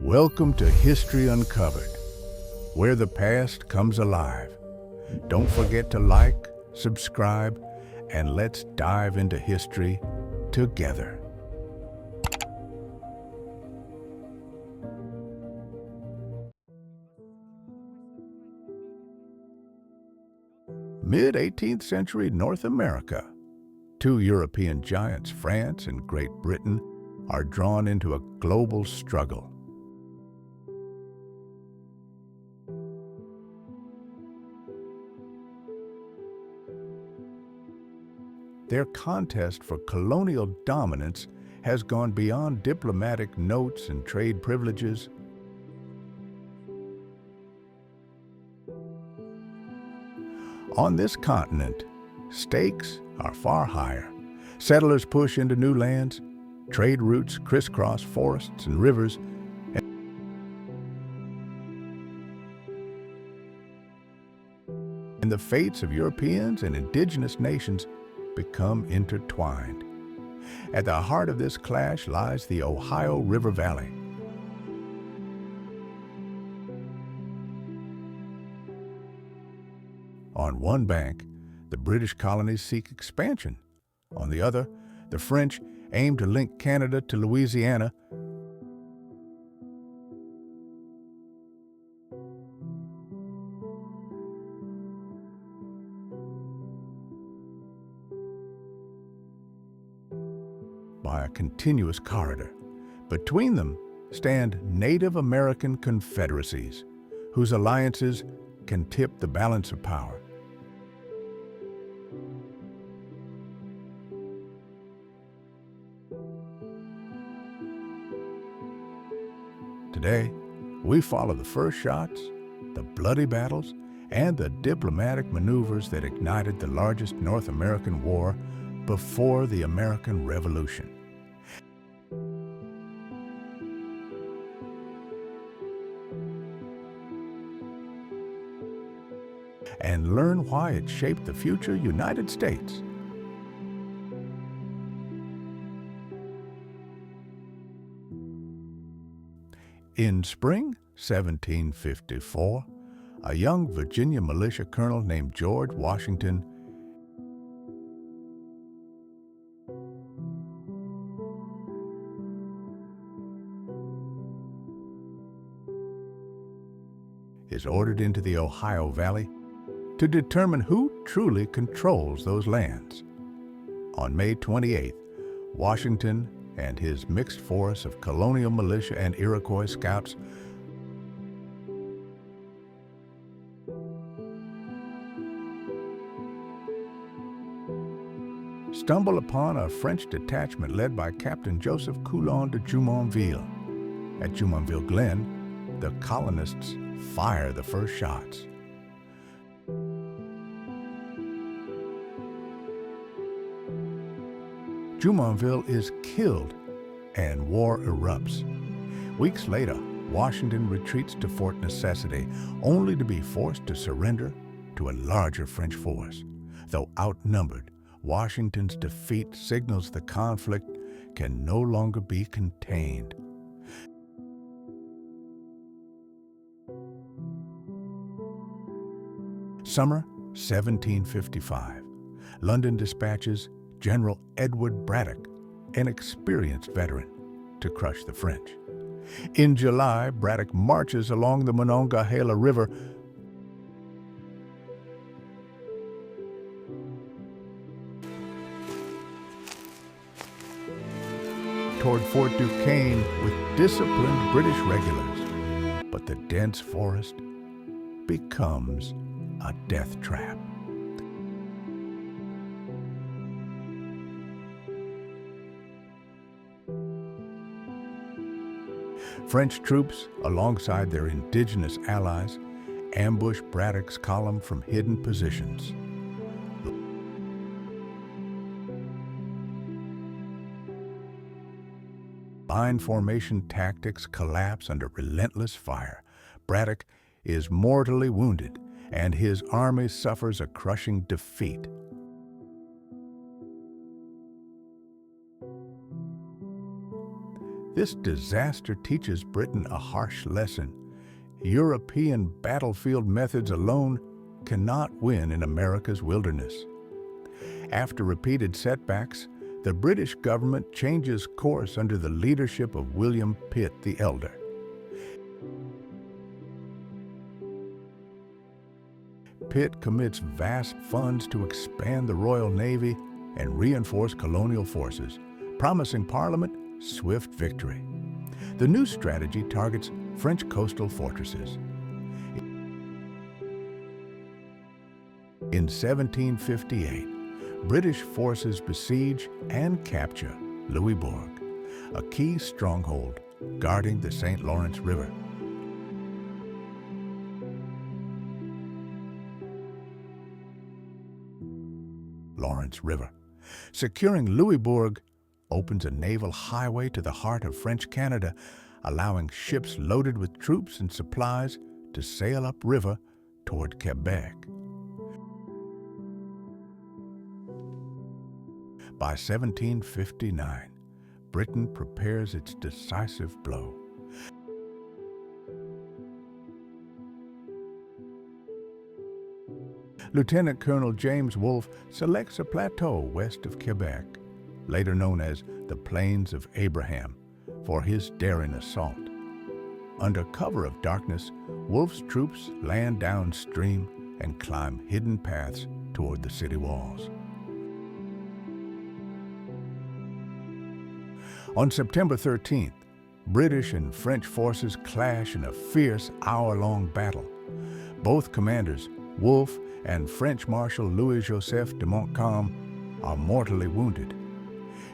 Welcome to History Uncovered, where the past comes alive. Don't forget to like, subscribe, and let's dive into history together. Mid-18th century North America. Two European giants, France and Great Britain, are drawn into a global struggle. Their contest for colonial dominance has gone beyond diplomatic notes and trade privileges. On this continent, stakes are far higher. Settlers push into new lands, trade routes crisscross forests and rivers, and the fates of Europeans and indigenous nations become intertwined. At the heart of this clash lies the Ohio River Valley. On one bank, the British colonies seek expansion. On the other, the French aim to link Canada to Louisiana. By a continuous corridor. Between them stand Native American confederacies, whose alliances can tip the balance of power. Today, we follow the first shots, the bloody battles, and the diplomatic maneuvers that ignited the largest North American war before the American Revolution. And learn why it shaped the future United States. In spring 1754, a young Virginia militia colonel named George Washington is ordered into the Ohio Valley to determine who truly controls those lands. On May 28th, Washington and his mixed force of colonial militia and Iroquois scouts stumble upon a French detachment led by Captain Joseph Coulon de Jumonville. At Jumonville Glen, the colonists fire the first shots. Jumonville is killed and war erupts. Weeks later, Washington retreats to Fort Necessity, only to be forced to surrender to a larger French force. Though outnumbered, Washington's defeat signals the conflict can no longer be contained. Summer 1755. London dispatches General Edward Braddock, an experienced veteran, to crush the French. In July, Braddock marches along the Monongahela River toward Fort Duquesne with disciplined British regulars. But the dense forest becomes a death trap. French troops, alongside their indigenous allies, ambush Braddock's column from hidden positions. Line formation tactics collapse under relentless fire. Braddock is mortally wounded, and his army suffers a crushing defeat. This disaster teaches Britain a harsh lesson. European battlefield methods alone cannot win in America's wilderness. After repeated setbacks, the British government changes course under the leadership of William Pitt the Elder. Pitt commits vast funds to expand the Royal Navy and reinforce colonial forces, promising Parliament swift victory. The new strategy targets French coastal fortresses. In 1758, British forces besiege and capture Louisbourg, a key stronghold guarding the St. Lawrence River. Securing Louisbourg opens a naval highway to the heart of French Canada, allowing ships loaded with troops and supplies to sail upriver toward Quebec. By 1759, Britain prepares its decisive blow. Lieutenant Colonel James Wolfe selects a plateau west of Quebec, later known as the Plains of Abraham, for his daring assault. Under cover of darkness, Wolfe's troops land downstream and climb hidden paths toward the city walls. On September 13th, British and French forces clash in a fierce hour-long battle. Both commanders, Wolfe and French Marshal Louis-Joseph de Montcalm, are mortally wounded.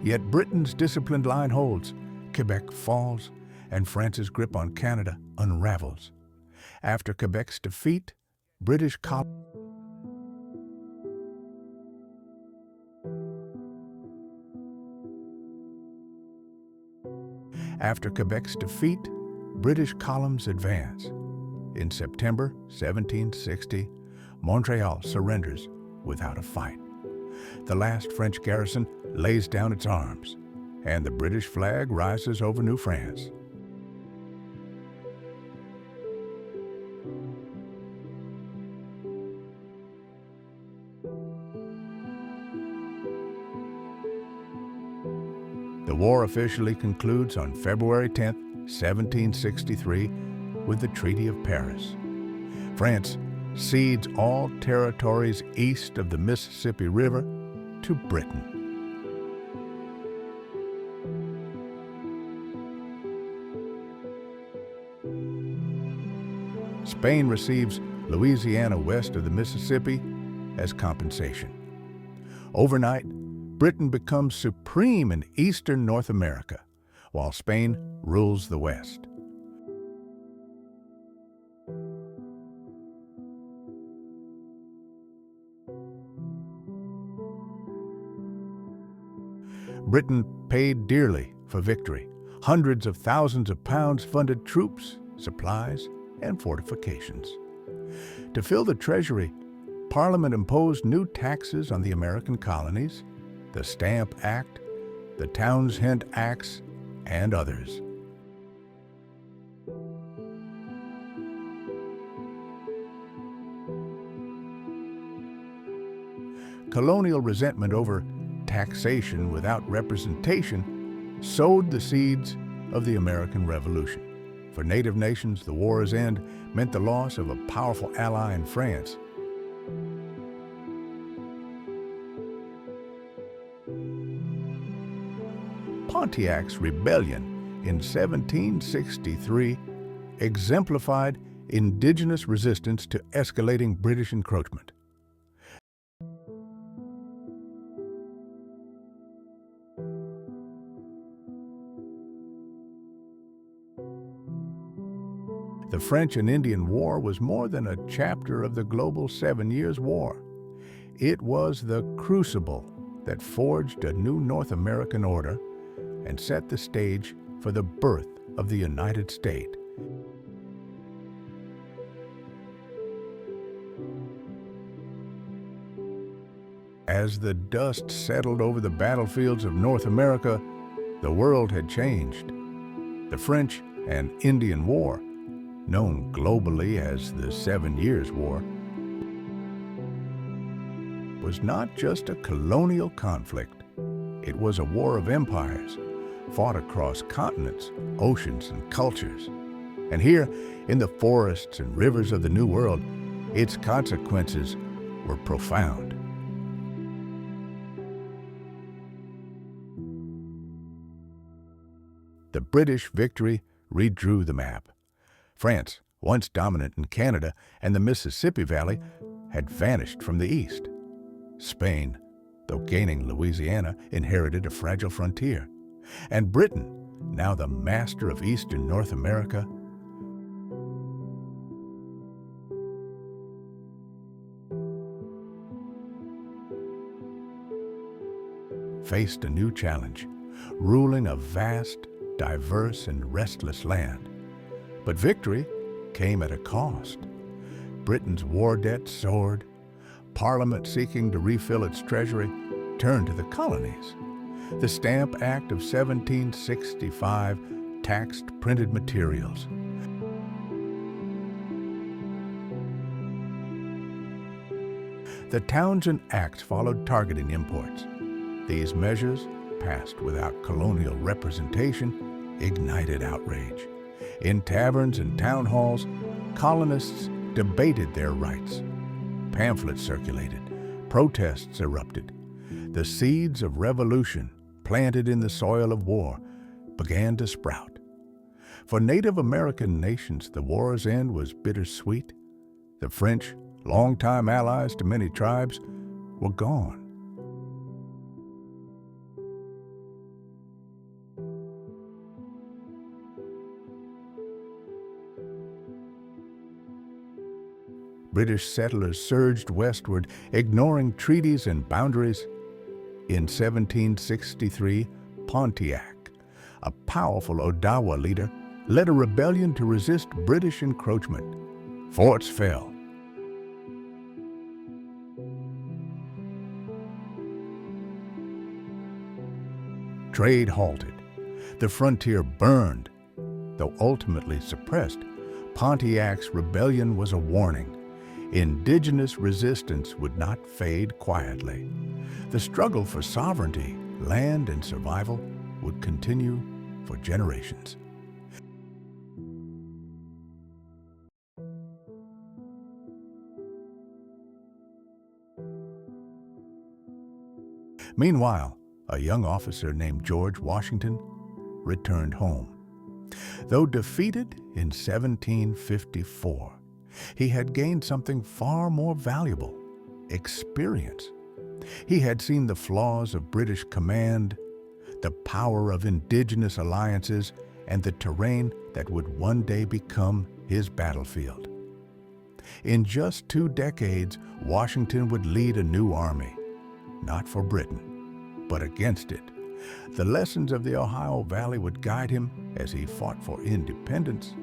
Yet Britain's disciplined line holds, Quebec falls, and France's grip on Canada unravels. After Quebec's defeat, British colonies advance. In September 1760, Montreal surrenders without a fight. The last French garrison lays down its arms, and the British flag rises over New France. The war officially concludes on February 10, 1763, with the Treaty of Paris. France cedes all territories east of the Mississippi River to Britain. Spain receives Louisiana west of the Mississippi as compensation. Overnight, Britain becomes supreme in eastern North America, while Spain rules the West. Britain paid dearly for victory. Hundreds of thousands of pounds funded troops, supplies, and fortifications. To fill the treasury, Parliament imposed new taxes on the American colonies, the Stamp Act, the Townshend Acts, and others. Colonial resentment over taxation without representation sowed the seeds of the American Revolution. For Native nations, the war's end meant the loss of a powerful ally in France. Pontiac's rebellion in 1763 exemplified indigenous resistance to escalating British encroachment. The French and Indian War was more than a chapter of the global 7 Years' War. It was the crucible that forged a new North American order and set the stage for the birth of the United States. As the dust settled over the battlefields of North America, the world had changed. The French and Indian War, known globally as the 7 Years' War, was not just a colonial conflict. It was a war of empires, fought across continents, oceans, and cultures. And here, in the forests and rivers of the New World, its consequences were profound. The British victory redrew the map. France, once dominant in Canada and the Mississippi Valley, had vanished from the east. Spain, though gaining Louisiana, inherited a fragile frontier. And Britain, now the master of eastern North America, faced a new challenge, ruling a vast, diverse, and restless land. But victory came at a cost. Britain's war debt soared. Parliament, seeking to refill its treasury, turned to the colonies. The Stamp Act of 1765 taxed printed materials. The Townshend Acts followed, targeting imports. These measures, passed without colonial representation, ignited outrage. In taverns and town halls, colonists debated their rights. Pamphlets circulated, protests erupted. The seeds of revolution, planted in the soil of war, began to sprout. For Native American nations, the war's end was bittersweet. The French, longtime allies to many tribes, were gone. British settlers surged westward, ignoring treaties and boundaries. In 1763, Pontiac, a powerful Odawa leader, led a rebellion to resist British encroachment. Forts fell. Trade halted. The frontier burned. Though ultimately suppressed, Pontiac's rebellion was a warning. Indigenous resistance would not fade quietly. The struggle for sovereignty, land, and survival would continue for generations. Meanwhile, a young officer named George Washington returned home. Though defeated in 1754, he had gained something far more valuable: experience. He had seen the flaws of British command, the power of indigenous alliances, and the terrain that would one day become his battlefield. In just 2 decades, Washington would lead a new army, not for Britain, but against it. The lessons of the Ohio Valley would guide him as he fought for independence.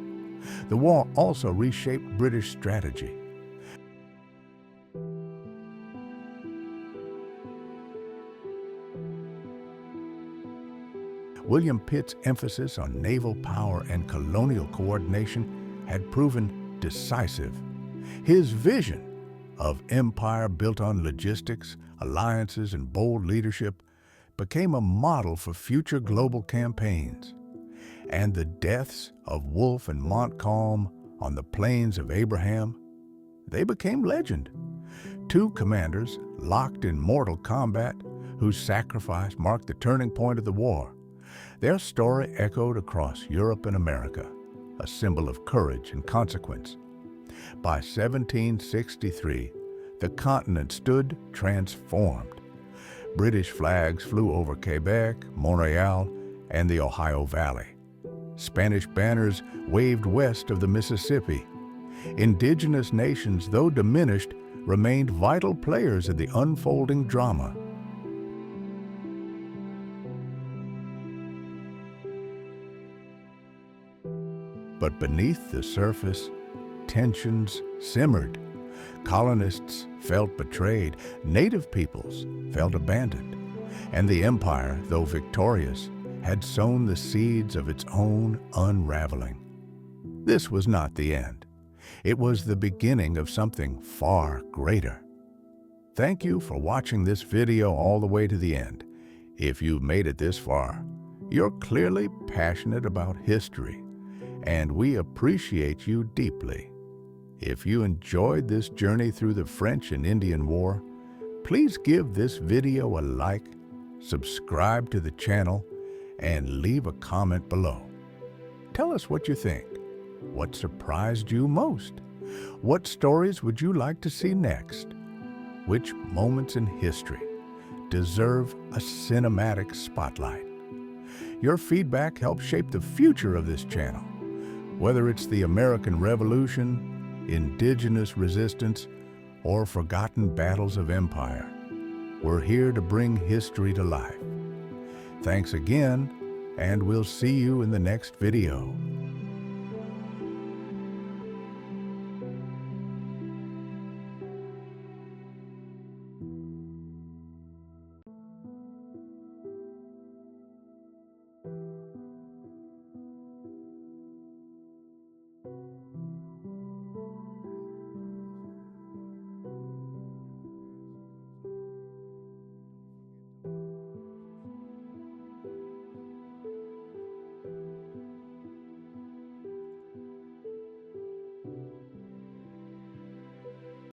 The war also reshaped British strategy. William Pitt's emphasis on naval power and colonial coordination had proven decisive. His vision of empire built on logistics, alliances, and bold leadership became a model for future global campaigns. And the deaths of Wolfe and Montcalm on the Plains of Abraham, they became legend. 2 commanders locked in mortal combat, whose sacrifice marked the turning point of the war. Their story echoed across Europe and America, a symbol of courage and consequence. By 1763, the continent stood transformed. British flags flew over Quebec, Montreal, and the Ohio Valley. Spanish banners waved west of the Mississippi. Indigenous nations, though diminished, remained vital players in the unfolding drama. But beneath the surface, tensions simmered. Colonists felt betrayed, native peoples felt abandoned, and the empire, though victorious, had sown the seeds of its own unraveling. This was not the end. It was the beginning of something far greater. Thank you for watching this video all the way to the end. If you've made it this far, you're clearly passionate about history, and we appreciate you deeply. If you enjoyed this journey through the French and Indian War, please give this video a like, subscribe to the channel, and leave a comment below. Tell us what you think. What surprised you most? What stories would you like to see next? Which moments in history deserve a cinematic spotlight? Your feedback helps shape the future of this channel. Whether it's the American Revolution, indigenous resistance, or forgotten battles of empire, we're here to bring history to life. Thanks again, and we'll see you in the next video.